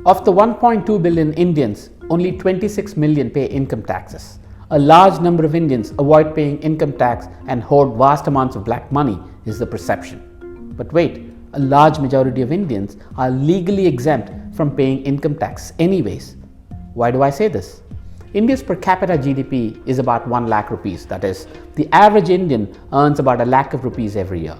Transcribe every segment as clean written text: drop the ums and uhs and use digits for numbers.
Of the 1.2 billion Indians, only 26 million pay income taxes. A large number of Indians avoid paying income tax and hoard vast amounts of black money is the perception. But wait, a large majority of Indians are legally exempt from paying income tax anyways. Why do I say this? India's per capita GDP is about 1 lakh rupees. That is, the average Indian earns about a lakh of rupees every year.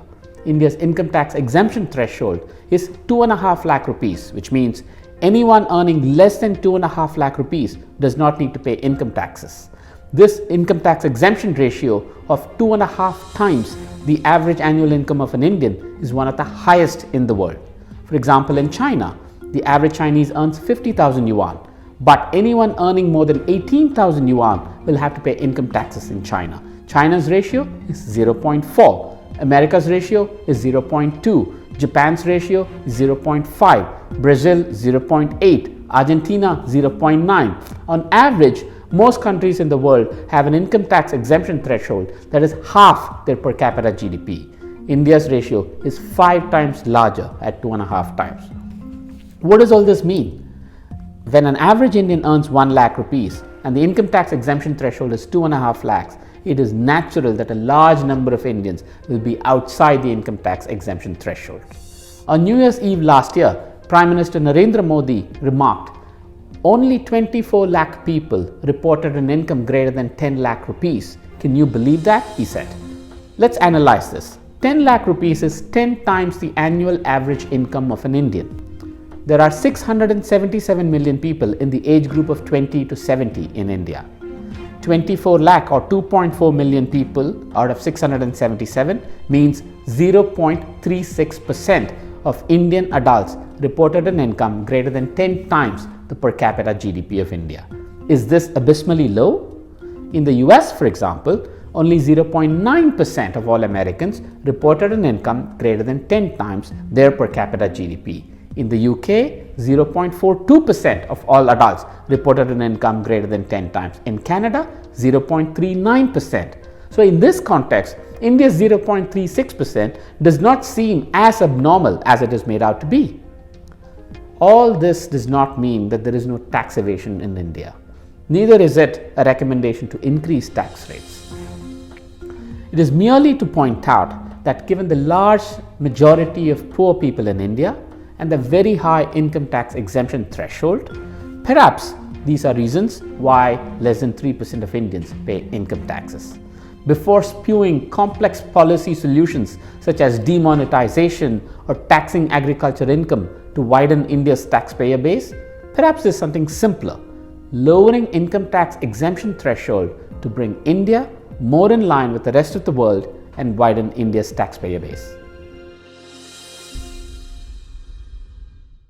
India's income tax exemption threshold is 2.5 lakh rupees, which means anyone earning less than 2.5 lakh rupees does not need to pay income taxes. This income tax exemption ratio of 2.5 times the average annual income of an Indian is one of the highest in the world. For example, in China, the average Chinese earns 50,000 yuan, but anyone earning more than 18,000 yuan will have to pay income taxes in China. China's ratio is 0.4. America's ratio is 0.2, Japan's ratio is 0.5, Brazil 0.8, Argentina 0.9. On average, most countries in the world have an income tax exemption threshold that is half their per capita GDP. India's ratio is 5 times larger at 2.5 times. What does all this mean? When an average Indian earns 1 lakh rupees and the income tax exemption threshold is 2.5 lakhs, it is natural that a large number of Indians will be outside the income tax exemption threshold. On New Year's Eve last year, Prime Minister Narendra Modi remarked, "Only 24 lakh people reported an income greater than 10 lakh rupees. Can you believe that?" he said. Let's analyze this. 10 lakh rupees is 10 times the annual average income of an Indian. There are 677 million people in the age group of 20 to 70 in India. 24 lakh or 2.4 million people out of 677 means 0.36% of Indian adults reported an income greater than 10 times the per capita GDP of India. Is this abysmally low? In the US, for example, only 0.9% of all Americans reported an income greater than 10 times their per capita GDP. In the UK, 0.42% of all adults reported an income greater than 10 times. In Canada, 0.39%. So in this context, India's 0.36% does not seem as abnormal as it is made out to be. All this does not mean that there is no tax evasion in India. Neither is it a recommendation to increase tax rates. It is merely to point out that given the large majority of poor people in India and the very high income tax exemption threshold, perhaps these are reasons why less than 3% of Indians pay income taxes. Before spewing complex policy solutions such as demonetization or taxing agriculture income to widen India's taxpayer base, perhaps there's something simpler: lowering income tax exemption threshold to bring India more in line with the rest of the world and widen India's taxpayer base.